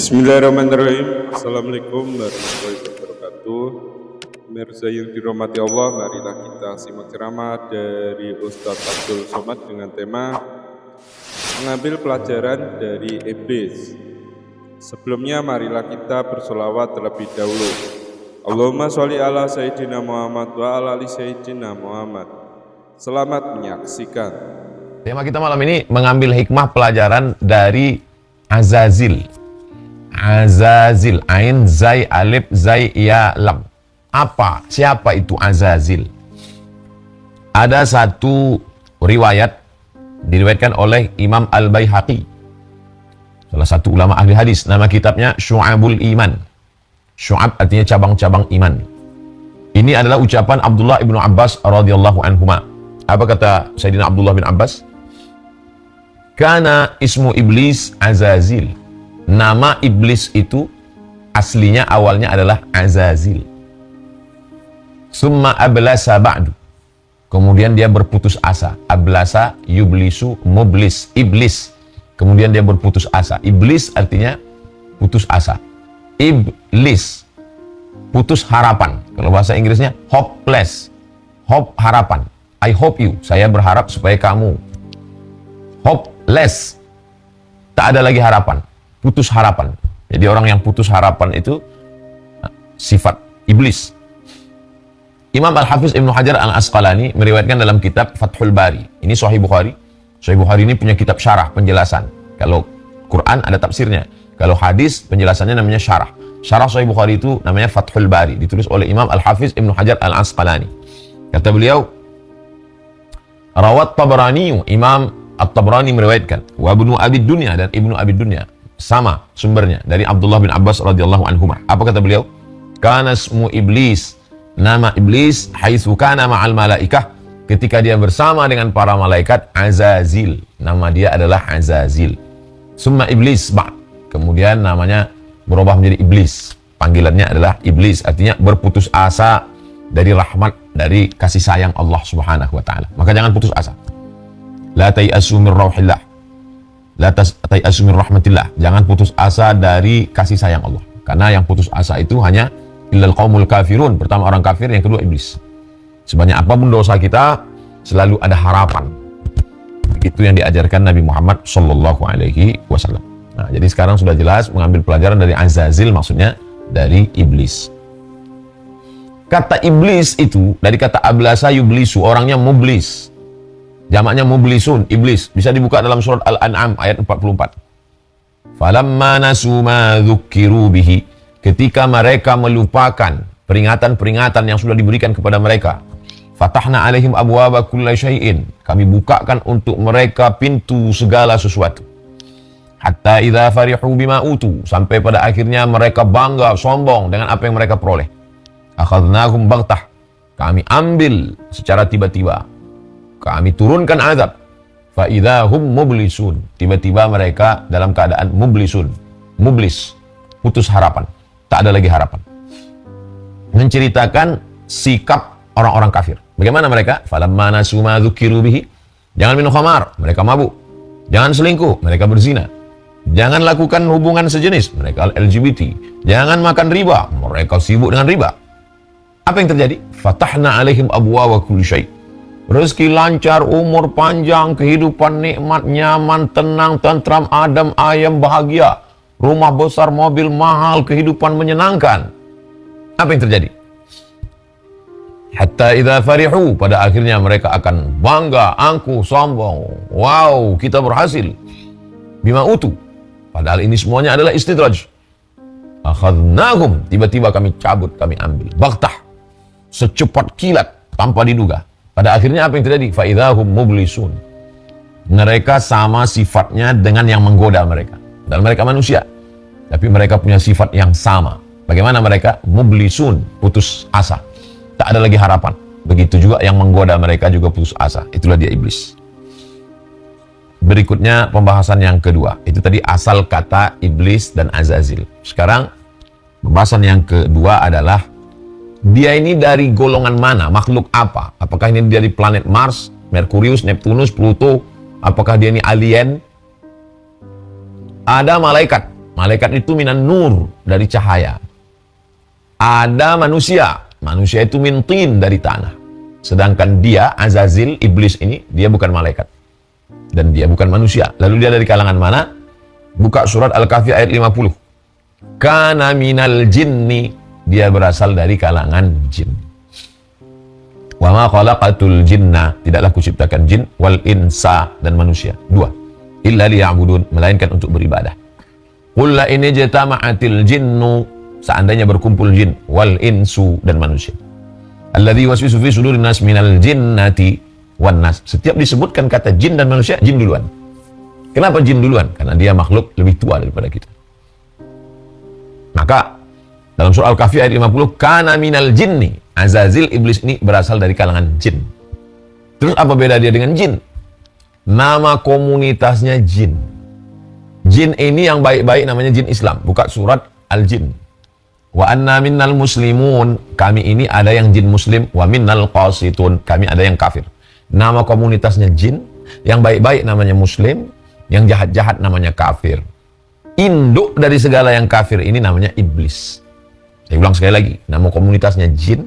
Bismillahirrahmanirrahim. Assalamualaikum warahmatullahi wabarakatuh. Pemirsa yang dirahmati Allah, marilah kita simak ceramah dari Ustadz Abdul Somad dengan tema mengambil pelajaran dari iblis. Sebelumnya marilah kita bersolawat terlebih dahulu. Allahumma sholli ala Sayyidina Muhammad wa ala ali Sayyidina Muhammad. Selamat menyaksikan. Tema kita malam ini mengambil hikmah pelajaran dari Azazil. Azazil, ain, zai, alif, zai, ya, lam. Apa? Siapa itu Azazil? Ada satu riwayat diriwayatkan oleh Imam Al-Baihaqi, salah satu ulama ahli hadis. Nama kitabnya Syu'abul Iman. Syu'ab artinya cabang-cabang iman. Ini adalah ucapan Abdullah ibnu Abbas radhiyallahu anhuma. Apa kata Sayyidina Abdullah bin Abbas? Kana ismu iblis Azazil. Nama iblis itu aslinya awalnya adalah Azazil. Summa ablasa ba'du. Kemudian dia berputus asa. Ablasa yublisu mublis, iblis. Kemudian dia berputus asa. Iblis artinya putus asa. Iblis, putus harapan. Kalau bahasa Inggrisnya hopeless. Hope, harapan. I hope you. Saya berharap supaya kamu. Hopeless. Tak ada lagi harapan. Putus harapan. Jadi orang yang putus harapan itu sifat iblis. Imam Al-Hafiz Ibnu Hajar Al-Asqalani meriwayatkan dalam kitab Fathul Bari. Ini Sahih Bukhari. Sahih Bukhari ini punya kitab syarah, penjelasan. Kalau Quran ada tafsirnya. Kalau hadis penjelasannya namanya syarah. Syarah Sahih Bukhari itu namanya Fathul Bari. Ditulis oleh Imam Al-Hafiz Ibnu Hajar Al-Asqalani. Kata beliau, Rawat Tabrani, Imam At-Tabrani meriwayatkan, wa Ibnu Abi Dunya, dan Ibnu Abi Dunya. Sama sumbernya dari Abdullah bin Abbas radhiyallahu anhuma. Apa kata beliau? Kana ismu iblis, nama iblis haitsu kana ma'al malaikah, ketika dia bersama dengan para malaikat, Azazil. Nama dia adalah Azazil. Summa iblis ba'. Kemudian namanya berubah menjadi iblis. Panggilannya adalah iblis, artinya berputus asa dari rahmat, dari kasih sayang Allah Subhanahu wa taala. Maka jangan putus asa. La tayasu min rauhillah. La tayasu min rahmatillah. Jangan putus asa dari kasih sayang Allah. Karena yang putus asa itu hanya illal qaumul kafirun. Pertama orang kafir, yang kedua iblis. Sebanyak apapun dosa kita, selalu ada harapan. Itu yang diajarkan Nabi Muhammad sallallahu alaihi wasallam. Nah, jadi sekarang sudah jelas mengambil pelajaran dari Azazil, maksudnya dari iblis. Kata iblis itu dari kata ablasa yublisu, orangnya mublis. Jamaknya mublisun, iblis. Bisa dibuka dalam surat Al-An'am ayat 44. Falamma nasu ma dzukkiru bihi. Ketika mereka melupakan peringatan-peringatan yang sudah diberikan kepada mereka. Fatahna alaihim abwaba kulli syai'in. Kami bukakan untuk mereka pintu segala sesuatu. Hatta idza farihu bima utu. Sampai pada akhirnya mereka bangga, sombong dengan apa yang mereka peroleh. Akhadnahum baghtah. Kami ambil secara tiba-tiba. Kami turunkan azab. Fa idzahum mublisun. Tiba-tiba mereka dalam keadaan mublisun. Mublis, putus harapan. Tak ada lagi harapan. Menceritakan sikap orang-orang kafir. Bagaimana mereka? Falamma nasu ma dzukiru bihi. Jangan minum khamar, mereka mabuk. Jangan selingkuh, mereka berzina. Jangan lakukan hubungan sejenis, mereka LGBT. Jangan makan riba, mereka sibuk dengan riba. Apa yang terjadi? Fatahna alaihim abwaaba kulli syai'. Rezeki lancar, umur panjang, kehidupan nikmat, nyaman, tenang, tentram, adem, ayem, bahagia. Rumah besar, mobil mahal, kehidupan menyenangkan. Apa yang terjadi? Hatta idza farihu, pada akhirnya mereka akan bangga, angkuh, sombong. Wow, kita berhasil. Bima utu. Padahal ini semuanya adalah istidraj. Akhadnahum, tiba-tiba kami cabut, kami ambil. Baghtah, secepat kilat, tanpa diduga. Pada akhirnya apa yang terjadi? Faidahum mublisun. Mereka sama sifatnya dengan yang menggoda mereka. Dan mereka manusia. Tapi mereka punya sifat yang sama. Bagaimana mereka? Mublisun, putus asa. Tak ada lagi harapan. Begitu juga yang menggoda mereka juga putus asa. Itulah dia iblis. Berikutnya pembahasan yang kedua. Itu tadi asal kata iblis dan Azazil. Sekarang pembahasan yang kedua adalah dia ini dari golongan mana? Makhluk apa? Apakah ini dari planet Mars, Merkurius, Neptunus, Pluto? Apakah dia ini alien? Ada malaikat Malaikat itu minan nur, dari cahaya. Ada manusia. Manusia itu min tin, dari tanah. Sedangkan dia, Azazil, iblis ini, dia bukan malaikat. Dan dia bukan manusia. Lalu dia dari kalangan mana? Buka surat Al-Kahfi ayat 50. Kana minal jinni, dia berasal dari kalangan jin. Wa ma khalaqatul jinna, tidaklah kuciptakan jin, wal insa, dan manusia. Dua. Illa liya'budun, melainkan untuk beribadah. Qul la in ijtama'atil jinnu, seandainya berkumpul jin, wal insu, dan manusia. Alladzi waswisu fi sudurin nas minal jinnati wan nas. Setiap disebutkan kata jin dan manusia, jin duluan. Kenapa jin duluan? Karena dia makhluk lebih tua daripada kita. Maka dalam surah Al-Kahfi ayat 50, kana minal jinni, Azazil, iblis ini berasal dari kalangan jin. Terus apa beda dia dengan jin? Nama komunitasnya jin. Jin ini yang baik-baik namanya jin Islam. Buka surat Al-Jin. Wa anna minnal muslimun, kami ini ada yang jin muslim, wa minnal qasitun, kami ada yang kafir. Nama komunitasnya jin, yang baik-baik namanya muslim, yang jahat-jahat namanya kafir. Induk dari segala yang kafir ini namanya iblis. Saya ulang sekali lagi, nama komunitasnya jin,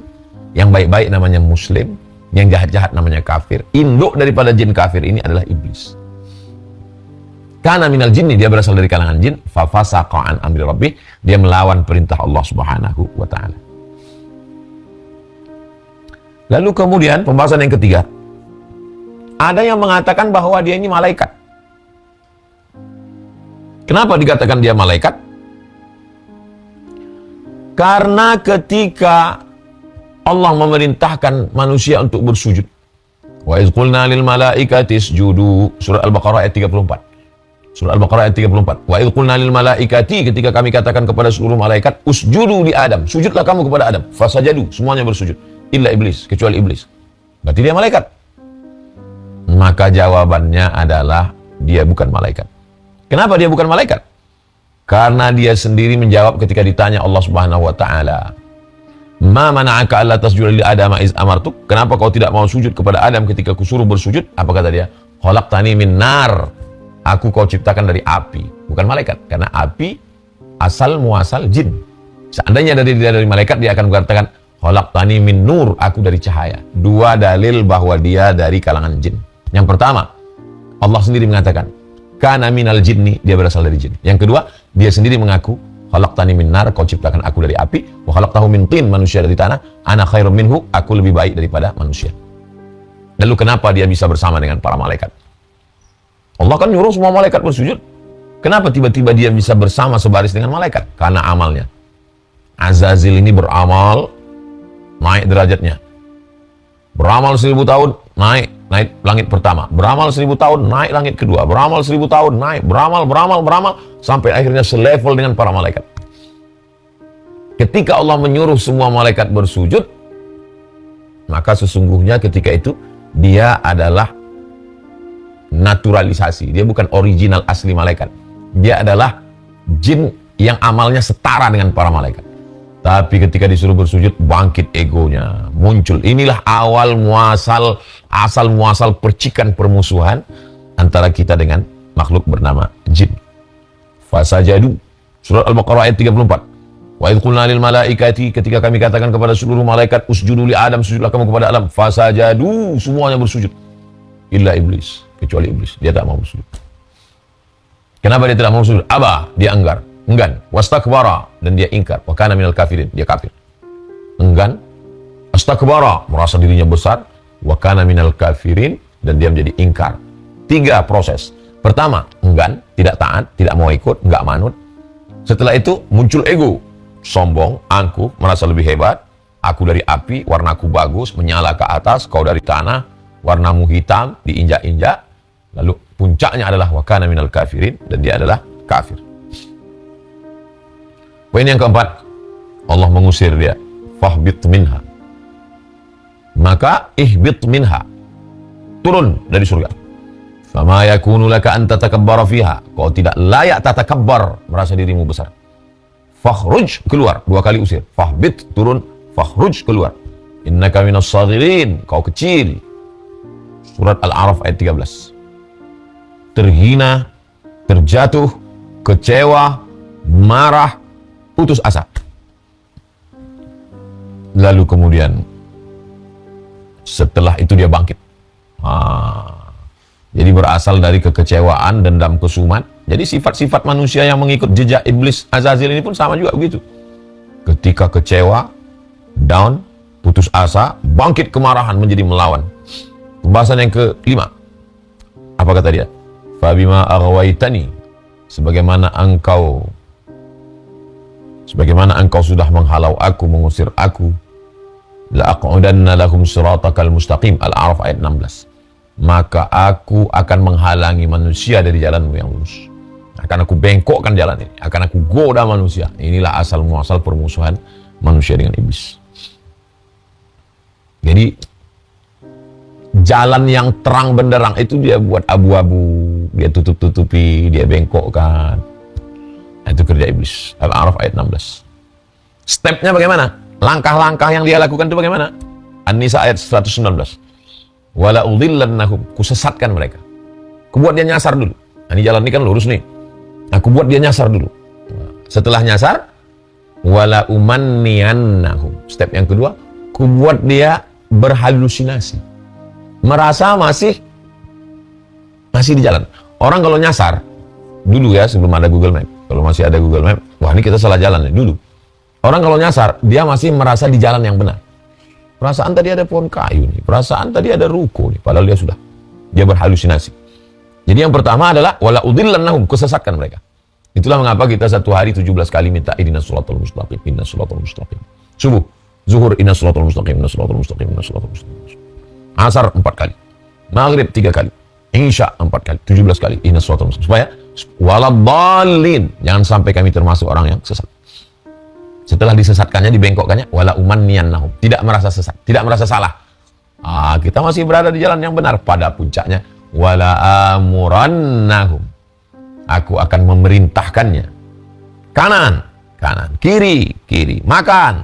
yang baik-baik namanya muslim, yang jahat-jahat namanya kafir. Induk daripada jin kafir ini adalah iblis. Karena minal jinni, dia berasal dari kalangan jin, fa fasaqa an amri rabbih, dia melawan perintah Allah Subhanahu wa taala. Lalu kemudian pembahasan yang ketiga, ada yang mengatakan bahwa dia ini malaikat. Kenapa dikatakan dia malaikat? Karena ketika Allah memerintahkan manusia untuk bersujud, wa iz qulna lil malaikati isjudu, surah Al-Baqarah ayat 34. Surah Al-Baqarah ayat 34. Wa idh qulna lil malaikati, ketika kami katakan kepada seluruh malaikat, usjudu li Adam, sujudlah kamu kepada Adam. Fasajadu, semuanya bersujud. Illa iblis, kecuali iblis. Berarti dia malaikat. Maka jawabannya adalah dia bukan malaikat. Kenapa dia bukan malaikat? Karena dia sendiri menjawab ketika ditanya Allah Subhanahu wa taala, "Ma mana'aka alla tasjuda li Adam iz amartuk?" Kenapa kau tidak mau sujud kepada Adam ketika kusuruh bersujud? Apa kata dia? Khalaqtani min nar. Aku kau ciptakan dari api, bukan malaikat. Karena api asal muasal jin. Seandainya dari malaikat, dia akan mengatakan khalaqtani min nur, aku dari cahaya. Dua dalil bahwa dia dari kalangan jin. Yang pertama, Allah sendiri mengatakan kana minal jinni, dia berasal dari jin. Yang kedua, dia sendiri mengaku khalaqtani min nar, kau ciptakan aku dari api, wa khalaqtahu min tin, manusia dari tanah, ana khairum minhu, aku lebih baik daripada manusia. Lalu kenapa dia bisa bersama dengan para malaikat? Allah kan nyuruh semua malaikat bersujud. Kenapa tiba-tiba dia bisa bersama sebaris dengan malaikat? Karena amalnya. Azazil ini beramal, naik derajatnya. Beramal 1000 tahun, naik langit pertama. Beramal 1000 tahun, naik langit kedua. Beramal 1000 tahun, naik. Beramal, sampai akhirnya selevel dengan para malaikat. Ketika Allah menyuruh semua malaikat bersujud, maka sesungguhnya ketika itu dia adalah naturalisasi. Dia bukan original asli malaikat. Dia adalah jin yang amalnya setara dengan para malaikat. Tapi ketika disuruh bersujud, bangkit egonya, muncul. Inilah asal muasal percikan permusuhan antara kita dengan makhluk bernama jin. Fasajadu, surat Al-Baqarah ayat 34. Wa idh qulna lil malaikati, ketika kami katakan kepada seluruh malaikat, usjudu li Adam, sujudlah kamu kepada Adam. Fasajadu, semuanya bersujud. Illa iblis, kecuali iblis, dia tak mau bersujud. Kenapa dia tidak mau bersujud? Aba, dia enggan. Wastakbara, dan dia ingkar. Wa kana minal kafirin, dia kafir. Enggan, astakbara, merasa dirinya besar. Wa kana minal kafirin, dan dia menjadi ingkar. 3 proses. Pertama, enggan, tidak taat, tidak mau ikut, enggak manut. Setelah itu muncul ego, sombong, angkuh, merasa lebih hebat. Aku dari api, warnaku bagus, menyala ke atas, kau dari tanah, warnamu hitam, diinjak-injak. Lalu puncaknya adalah wa kana minal kafirin, dan dia adalah kafir. Poin yang keempat, Allah mengusir dia. Fahbit minha. Maka ihbit minha, turun dari surga. Fama yakunu laka an tatakabbara fiha, kau tidak layak tatakabbar, merasa dirimu besar. Fakhruj, keluar, 2 kali usir. Fahbit, turun. Fakhruj, keluar. Innaka minas saghirin, kau kecil. Surat Al-A'raf ayat 13. Terhina, terjatuh, kecewa, marah, putus asa. Lalu kemudian setelah itu dia bangkit. Jadi berasal dari kekecewaan, dendam, kesumat. Jadi sifat-sifat manusia yang mengikut jejak iblis Azazil ini pun sama juga begitu. Ketika kecewa, down, putus asa, bangkit kemarahan menjadi melawan. Pembahasan yang kelima. Apa kata dia? Fabima aghwaitani, sebagaimana engkau sudah menghalau aku, mengusir aku, la aq'udanna lahum siratakal mustaqim. Al-A'raf ayat 16. Maka aku akan menghalangi manusia dari jalanmu yang lurus. Akan aku bengkokkan jalan ini, akan aku goda manusia. Inilah asal muasal permusuhan manusia dengan iblis. Jadi jalan yang terang benderang itu dia buat abu-abu, dia tutup-tutupi, dia bengkokkan. Itu kerja iblis. Al-A'raf ayat 16. Stepnya bagaimana? Langkah-langkah yang dia lakukan itu bagaimana? An-Nisa ayat 119. Wala udhillannahum, kusesatkan mereka. Kubuat dia nyasar dulu. Nah, ini jalan ini kan lurus nih. Aku buat dia nyasar dulu. Setelah nyasar, wala umanniyannahum. Step yang kedua, kubuat dia berhalusinasi. Merasa masih di jalan. Orang kalau nyasar, dulu ya sebelum ada Google Map. Kalau masih ada Google Map, wah ini kita salah jalan nih dulu. Orang kalau nyasar, dia masih merasa di jalan yang benar. Perasaan tadi ada pohon kayu nih, perasaan tadi ada ruko nih, padahal dia berhalusinasi. Jadi yang pertama adalah wala udhillannahum, kesesatkan mereka. Itulah mengapa kita satu hari 17 kali minta ihdinas shiratal mustaqim, ihdinas shiratal mustaqim. Subuh, zuhur ihdinas shiratal mustaqim, ihdinas shiratal mustaqim, ihdinas shiratal mustaqim. Asar 4 kali. Maghrib 3 kali. Isya 4 kali, 17 kali ihdinas shiratal mustaqim. Supaya waladhdallin, jangan sampai kami termasuk orang yang sesat. Setelah disesatkannya, dibengkokkannya, wala umanniyannahum, tidak merasa sesat, tidak merasa salah. Kita masih berada di jalan yang benar. Pada puncaknya, wala amurannahum, aku akan memerintahkannya. Kanan, kiri, makan.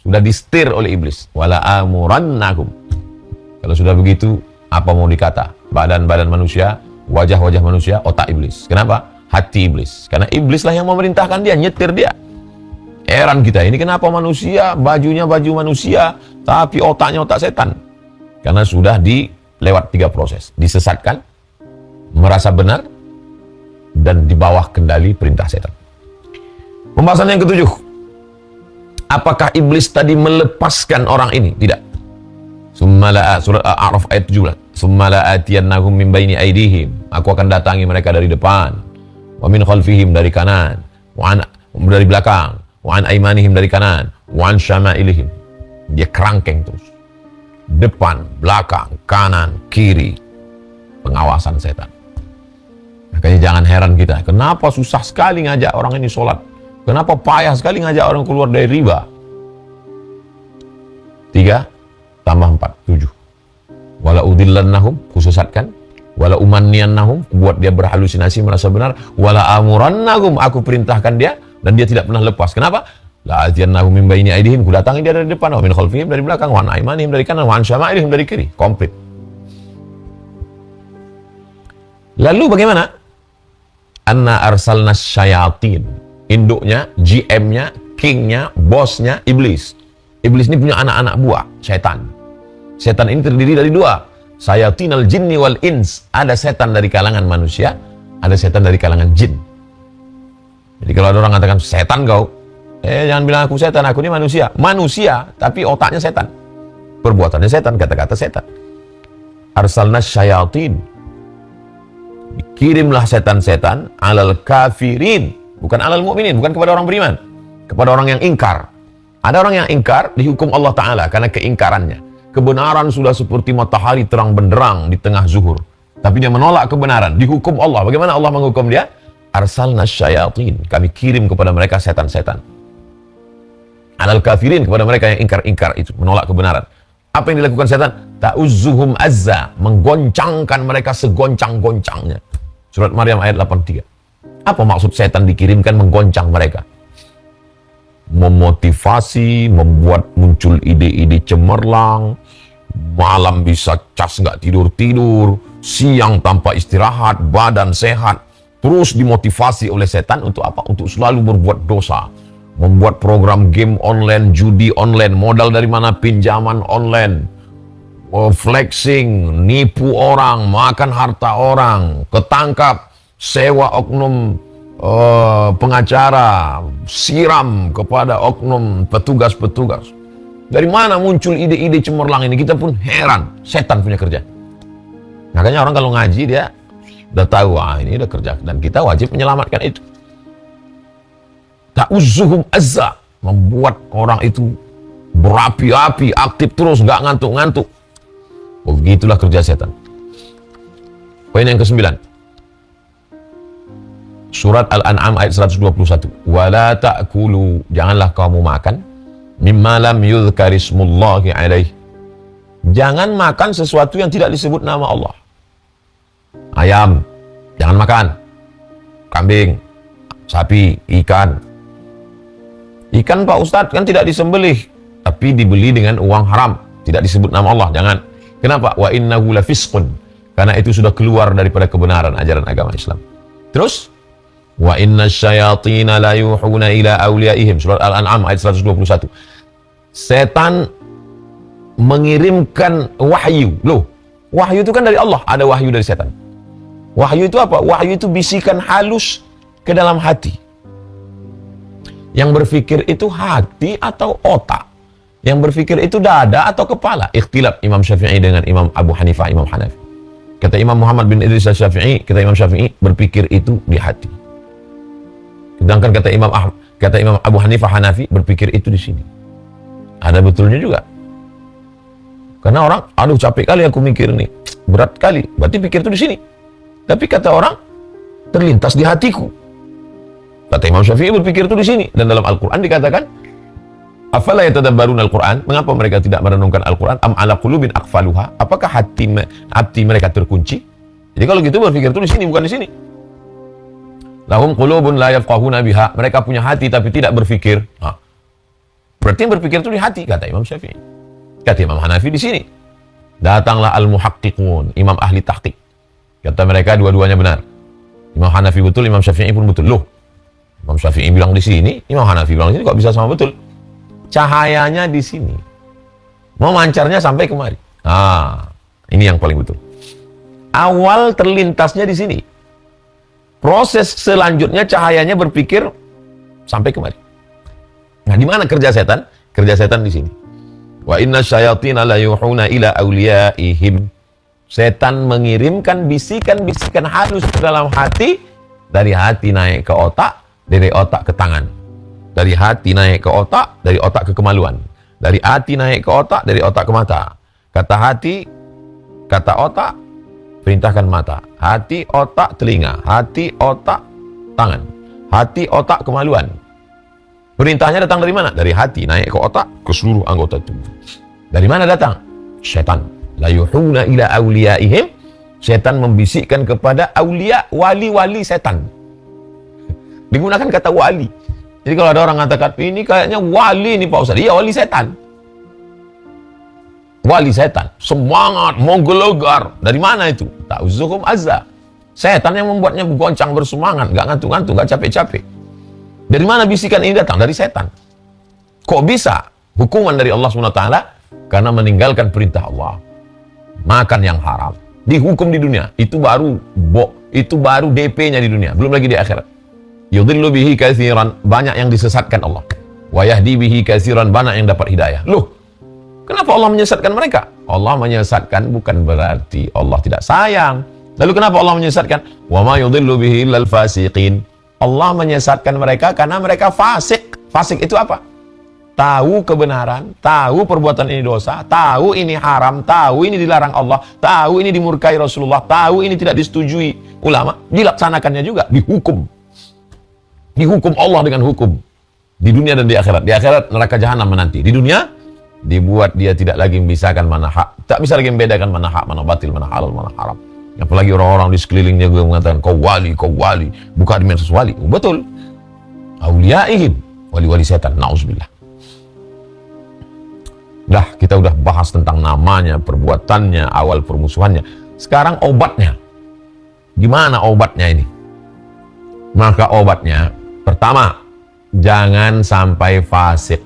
Sudah disetir oleh iblis. Wala amurannahum. Kalau sudah begitu, apa mau dikata? Badan-badan manusia, wajah-wajah manusia, otak iblis. Kenapa? Hati iblis. Karena iblislah yang memerintahkan dia, nyetir dia. Heran kita, ini kenapa manusia, bajunya baju manusia, tapi otaknya otak setan? Karena sudah lewat 3 proses. Disesatkan, merasa benar, dan di bawah kendali perintah setan. Pembahasan yang ketujuh. Apakah iblis tadi melepaskan orang ini? Tidak. Surat Al-A'raf ayat 17. Summala atiyannahum min baini aidihim. Aku akan datangi mereka dari depan. Wa min khalfihim, dari kanan. Dari belakang. Wa an aimanihim, dari kanan. Wa an syama'ilihim. Dia kerangkeng terus. Depan, belakang, kanan, kiri. Pengawasan setan. Makanya jangan heran kita. Kenapa susah sekali ngajak orang ini sholat? Kenapa payah sekali ngajak orang keluar dari riba? 3 tambah 4, 7. Wala udhillannahum, kusesatkan. Wala umanniyannahum, buat dia berhalusinasi, merasa benar. Wala amurannahum, aku perintahkan dia, dan dia tidak pernah lepas. Kenapa? La atiyannahum min baini aidihim, ku datangi dia dari depan, wa min khalfihim, dari belakang, wa an aimanihim, dari kanan, wa an syama'ilihim, dari kiri. Komplit. Lalu bagaimana? Anna arsalna syayatin. Induknya, GM-nya, king-nya, bosnya, iblis. Iblis ini punya anak-anak buah, setan. Setan ini terdiri dari 2. Sayatinal jinni wal ins. Ada setan dari kalangan manusia, ada setan dari kalangan jin. Jadi kalau ada orang mengatakan, setan kau, jangan bilang aku setan, aku ini manusia. Manusia, tapi otaknya setan. Perbuatannya setan, kata-kata setan. Arsalna syayatin. Kirimlah setan-setan alal kafirin. Bukan alal mu'minin, bukan kepada orang beriman. Kepada orang yang ingkar. Ada orang yang ingkar, dihukum Allah Ta'ala karena keingkarannya. Kebenaran sudah seperti matahari terang benderang di tengah zuhur. Tapi dia menolak kebenaran, dihukum Allah. Bagaimana Allah menghukum dia? Arsalna syayatin. Kami kirim kepada mereka setan-setan. Alal kafirin, kepada mereka yang ingkar-ingkar itu, menolak kebenaran. Apa yang dilakukan setan? Ta'uzzuhum azza, menggoncangkan mereka segoncang-goncangnya. Surat Maryam ayat 83. Apa maksud setan dikirimkan menggoncang mereka? Memotivasi, membuat muncul ide-ide cemerlang, malam bisa cas nggak tidur-tidur, siang tanpa istirahat, badan sehat, terus dimotivasi oleh setan untuk apa? Untuk selalu berbuat dosa. Membuat program game online, judi online, modal dari mana, pinjaman online, flexing, nipu orang, makan harta orang, ketangkap, sewa oknum pengacara, siram kepada oknum petugas-petugas. Dari mana muncul ide-ide cemerlang ini? Kita pun heran, setan punya kerja. Makanya orang kalau ngaji dia udah tahu, ini udah kerja, dan kita wajib menyelamatkan itu. Ta'uzzuhum azza, membuat orang itu berapi-api, aktif terus, nggak ngantuk-ngantuk. Begitulah kerja setan. Poin yang ke-9. Surat Al-An'am ayat 121. Wala ta'kulu, janganlah kamu makan mimma lam yudhkarismullahi alaih. Jangan makan sesuatu yang tidak disebut nama Allah. Ayam, jangan makan. Kambing, sapi, ikan. Ikan Pak Ustadz kan tidak disembelih, tapi dibeli dengan uang haram, tidak disebut nama Allah, jangan. Kenapa? Wa innahu lafisqun, karena itu sudah keluar daripada kebenaran ajaran agama Islam. Terus wa innasyayatina la yuhuna ila awliyaihim, surat Al-An'am ayat 121. Setan mengirimkan wahyu. Loh, wahyu itu kan dari Allah, ada wahyu dari setan. Wahyu itu apa? Wahyu itu bisikan halus ke dalam hati. Yang berpikir itu hati atau otak? Yang berpikir itu dada atau kepala? Ikhtilaf Imam Syafi'i dengan Imam Abu Hanifah, Imam Hanafi. Kata Imam Muhammad bin Idris Syafi'i, kata Imam Syafi'i, berpikir itu di hati. Sedangkan kata Imam Abu Hanifah Hanafi, berpikir itu di sini. Ada betulnya juga. Karena orang, aduh capek kali aku mikir nih, berat kali, berarti pikir itu di sini. Tapi kata orang, terlintas di hatiku. Kata Imam Syafi'i, berpikir itu di sini. Dan dalam Al-Quran dikatakan, afala yatadabbaruna Al-Quran, mengapa mereka tidak merenungkan Al-Quran? Am ala qulubin aqfaluha, apakah hati mereka terkunci? Jadi kalau gitu berpikir itu di sini, bukan di sini. Lahum qulubun la yafqahuna biha, mereka punya hati tapi tidak berpikir. Berarti yang berpikir itu di hati, kata Imam Syafi'i. Kata Imam Hanafi di sini. Datanglah al-muhaqqiqun, imam ahli tahqiq. Kata mereka dua-duanya benar. Imam Hanafi betul, Imam Syafi'i pun betul. Loh, Imam Syafi'i bilang di sini, Imam Hanafi bilang di sini, kok bisa sama betul? Cahayanya di sini, memancarnya sampai kemari. Ini yang paling betul. Awal terlintasnya di sini. Proses selanjutnya cahayanya berpikir sampai kemari. Nah, di mana kerja setan? Kerja setan di sini. Wa inna syayatina la yuhuna ila awliyaihim. Setan mengirimkan bisikan-bisikan halus ke dalam hati, dari hati naik ke otak, dari otak ke tangan. Dari hati naik ke otak, dari otak ke kemaluan. Dari hati naik ke otak, dari otak ke mata. Kata hati, kata otak, perintahkan mata. Hati, otak, telinga. Hati, otak, tangan. Hati, otak, kemaluan. Perintahnya datang dari mana? Dari hati naik ke otak, ke seluruh anggota tubuh. Dari mana datang? Setan. La yuhuna ila awliyaihim. Setan membisikkan kepada aulia, wali-wali setan. Digunakan kata wali. Jadi kalau ada orang mengatakan, ini kayaknya wali ini Pak Ustaz. Iya, wali setan. Wali setan. Semangat, menggelegar. Dari mana itu? Ta'uzuhum azza. Setan yang membuatnya goncang bersemangat. Gak ngantuk-ngantuk, gak capek-capek. Dari mana bisikan ini datang? Dari setan. Kok bisa? Hukuman dari Allah SWT karena meninggalkan perintah Allah. Makan yang haram. Dihukum di dunia. Itu baru DP-nya di dunia. Belum lagi di akhirat. Yudhillu bihi katsiran, banyak yang disesatkan Allah. Wa yahdi bihi katsiran, banyak yang dapat hidayah. Loh, kenapa Allah menyesatkan mereka? Allah menyesatkan bukan berarti Allah tidak sayang. Lalu kenapa Allah menyesatkan? Wa ma yudhillu bihi illal fasiqin. Allah menyesatkan mereka karena mereka fasik. Fasik itu apa? Tahu kebenaran, tahu perbuatan ini dosa, tahu ini haram, tahu ini dilarang Allah, tahu ini dimurkai Rasulullah, tahu ini tidak disetujui ulama, dilaksanakannya juga, dihukum. Dihukum Allah dengan hukum di dunia dan di akhirat. Di akhirat neraka jahanam menanti. Di dunia dibuat dia tidak lagi memisahkan mana hak, tak bisa lagi membedakan mana hak, mana batil, mana halal, mana haram. Apalagi orang-orang di sekelilingnya gue mengatakan kau wali, buka di medsos wali. Betul. Auliyaihim, wali-wali setan. Nauzubillah. Kita udah bahas tentang namanya, perbuatannya, awal permusuhannya. Sekarang obatnya. Gimana obatnya ini? Maka obatnya, pertama, jangan sampai fasik.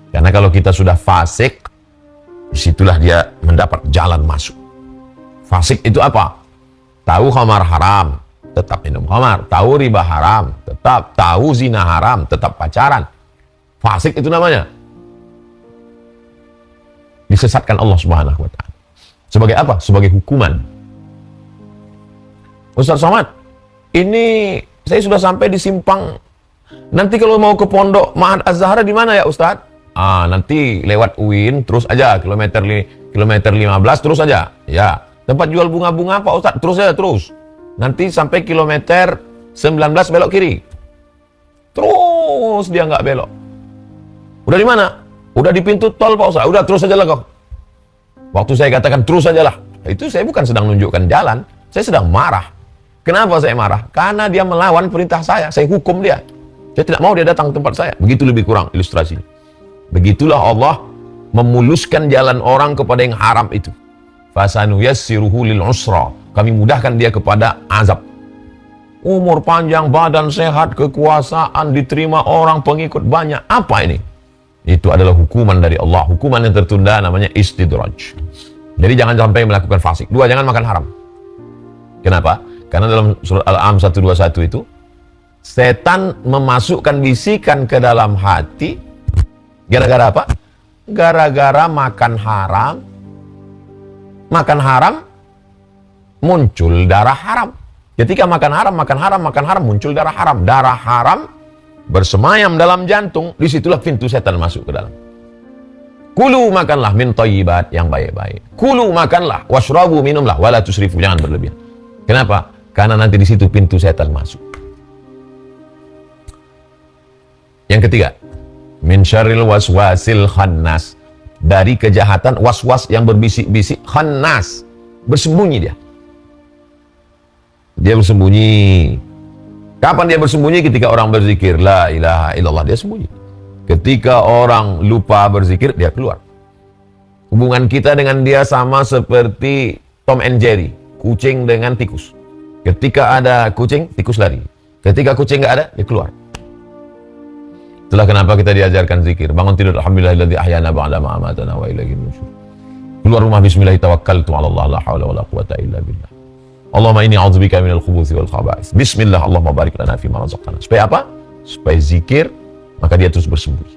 Karena kalau kita sudah fasik, disitulah dia mendapat jalan masuk. Fasik itu apa? Tahu khamar haram, tetap minum khamar. Tahu riba haram, tetap. Tahu zina haram, tetap pacaran. Fasik itu namanya. Disesatkan Allah Subhanahu wa ta'ala. Sebagai apa? Sebagai hukuman. Ustaz Somad, ini saya sudah sampai di simpang. Nanti kalau mau ke pondok Ma'had Az-Zahra di mana ya Ustaz? Nanti lewat UIN terus aja kilometer 15 terus aja. Ya, tempat jual bunga-bunga Pak Ustaz, terus aja terus. Nanti sampai kilometer 19 belok kiri. Terus dia nggak belok. Udah di mana? Udah di pintu tol Pak Ustaz. Udah terus aja lah kau. Waktu saya katakan terus aja lah, itu saya bukan sedang menunjukkan jalan, saya sedang marah. Kenapa saya marah? Karena dia melawan perintah saya hukum dia. Saya tidak mau dia datang ke tempat saya. Begitu lebih kurang ilustrasinya. Begitulah Allah memuluskan jalan orang kepada yang haram itu. Fasanuyassiruhu lil usra. Kami mudahkan dia kepada azab. Umur panjang, badan sehat, kekuasaan, diterima orang, pengikut banyak. Apa ini? Itu adalah hukuman dari Allah. Hukuman yang tertunda namanya istidraj. Jadi jangan sampai melakukan fasik. Dua, jangan makan haram. Kenapa? Karena dalam surat Al-An'am 121 itu, setan memasukkan bisikan ke dalam hati. Gara-gara apa? Gara-gara makan haram. Makan haram, muncul darah haram. Ketika makan haram, muncul darah haram. Darah haram bersemayam dalam jantung, disitulah pintu setan masuk ke dalam. Kulu makanlah min thayyibat, yang baik-baik. Kulu makanlah, washrabu minumlah, wala tusrifu, jangan berlebihan. Kenapa? Karena nanti di situ pintu setan masuk. Yang ketiga, min syarril waswasil khannas, dari kejahatan waswas yang berbisik-bisik, khannas, bersembunyi dia. Dia bersembunyi. Kapan dia bersembunyi? Ketika orang berzikir la ilaha illallah, dia sembunyi. Ketika orang lupa berzikir, dia keluar. Hubungan kita dengan dia sama seperti Tom and Jerry, kucing dengan tikus. Ketika ada kucing, tikus lari. Ketika kucing nggak ada, dia keluar. Itulah kenapa kita diajarkan zikir. Bangun tidur, alhamdulillahilladzi ahyana ba'da ma amatana wa ilaihi nusyur. Keluar rumah, bismillah tawakkaltu 'ala Allah, la haula wala quwwata illa billah. Allahumma inni a'udzubika minal khubuthi wal khaba'is. Bismillah, Allahumma barik lana fi ma razaqtana. Supaya apa? Supaya zikir, maka dia terus bersembunyi.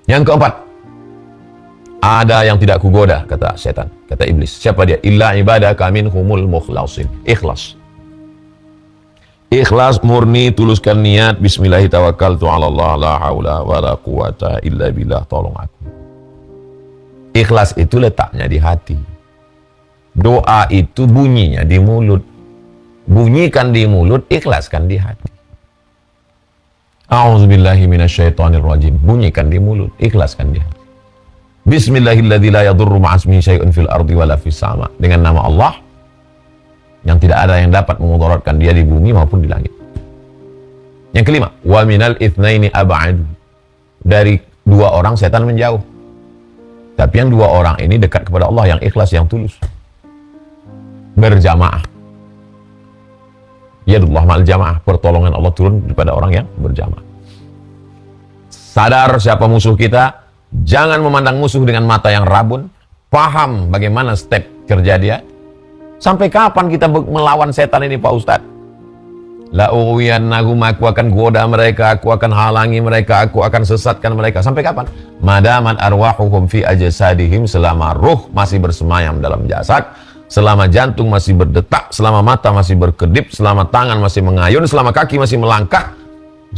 Yang keempat, ada yang tidak kugoda, kata setan, kata iblis. Siapa dia? Illa ibadaka minhumul mukhlasin. Ikhlas. Ikhlas, murni, tuluskan niat. Bismillahi tawakkaltu 'ala Allah, la haula wala quwata illa billah. Tolong aku. Ikhlas itu letaknya di hati. Doa itu bunyinya di mulut. Bunyikan di mulut, ikhlaskan di hati. A'udzubillahi minasyaitonirrajim. Bunyikan di mulut, ikhlaskan di hati. Bismillahilladzi la yadurru ma'asmihi syai'un fil ardi wala fis sama. Dengan nama Allah yang tidak ada yang dapat memudaratkan dia di bumi maupun di langit. Yang kelima, wa minal itsnaini ab'adu. Dari dua orang setan menjauh. Tapi yang dua orang ini dekat kepada Allah, yang ikhlas, yang tulus. Berjamaah. Yadullah ma'al jamaah. Pertolongan Allah turun kepada orang yang berjamaah. Sadar siapa musuh kita. Jangan memandang musuh dengan mata yang rabun. Paham bagaimana step kerja dia. Sampai kapan kita melawan setan ini Pak Ustadz? La ughwiyannahum, aku akan goda mereka, aku akan halangi mereka, aku akan sesatkan mereka. Sampai kapan? Madamat arwahuhum fi ajsadihim, selama ruh masih bersemayam dalam jasad, selama jantung masih berdetak, selama mata masih berkedip, selama tangan masih mengayun, selama kaki masih melangkah,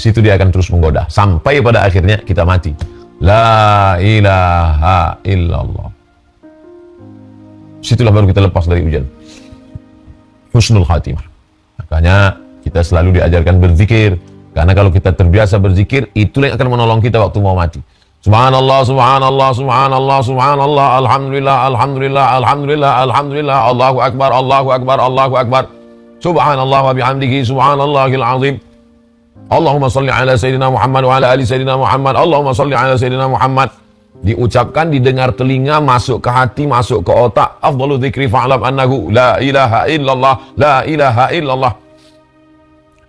situ dia akan terus menggoda sampai pada akhirnya kita mati. La ilaha illallah. Situlah baru kita lepas dari ujian. Husnul khatimah. Makanya kita selalu diajarkan berzikir. Karena kalau kita terbiasa berzikir, itulah yang akan menolong kita waktu mau mati. Subhanallah, subhanallah, subhanallah, subhanallah, alhamdulillah, alhamdulillah, alhamdulillah, alhamdulillah, Allahu akbar, Allahu akbar, Allahu akbar. Subhanallah wa bihamdihi, subhanallahil azim. Allahumma salli ala Sayyidina Muhammad wa ala ali Sayyidina Muhammad. Allahumma salli ala Sayyidina Muhammad. Diucapkan, didengar telinga, masuk ke hati, masuk ke otak. Afdalu dzikri fa'lam annahu la ilaha illallah, la ilaha illallah.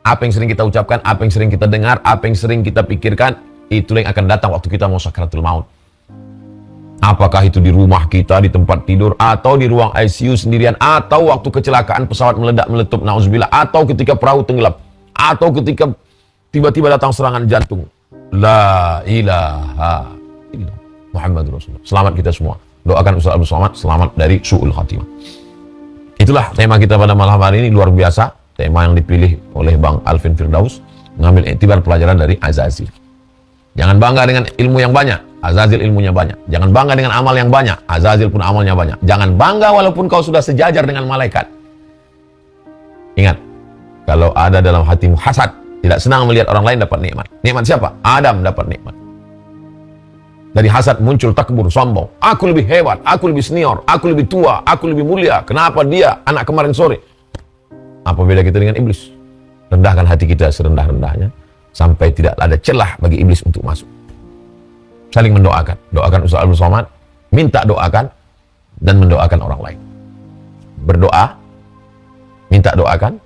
apa yang sering kita ucapkan, apa yang sering kita dengar, apa yang sering kita pikirkan, itulah yang akan datang waktu kita mau sakaratul maut. Apakah itu di rumah kita, di tempat tidur, atau di ruang ICU sendirian, atau waktu kecelakaan pesawat meledak-meletup, na'udzubillah, atau ketika perahu tenggelam, atau ketika tiba-tiba datang serangan jantung. La ilaha illallah Muhammadur Rasulullah. Selamat kita semua. Doakan Ustaz Abdul Somad selamat dari su'ul khatimah. Itulah tema kita pada malam hari ini, luar biasa. Tema yang dipilih oleh Bang Alvin Firdaus, mengambil iktibar pelajaran dari Azazil. Jangan bangga dengan ilmu yang banyak, Azazil ilmunya banyak. Jangan bangga dengan amal yang banyak, Azazil pun amalnya banyak. Jangan bangga walaupun kau sudah sejajar dengan malaikat. Ingat, kalau ada dalam hatimu hasad, tidak senang melihat orang lain dapat nikmat. Nikmat siapa? Adam dapat nikmat. Dari hasad muncul takbur, sombong. Aku lebih hebat, aku lebih senior, aku lebih tua, aku lebih mulia. Kenapa dia, anak kemarin sore? Apa beda kita dengan iblis? Rendahkan hati kita serendah-rendahnya, sampai tidak ada celah bagi iblis untuk masuk. Saling mendoakan. Doakan Ustaz Abdul Somad, minta doakan, dan mendoakan orang lain. Berdoa, minta doakan,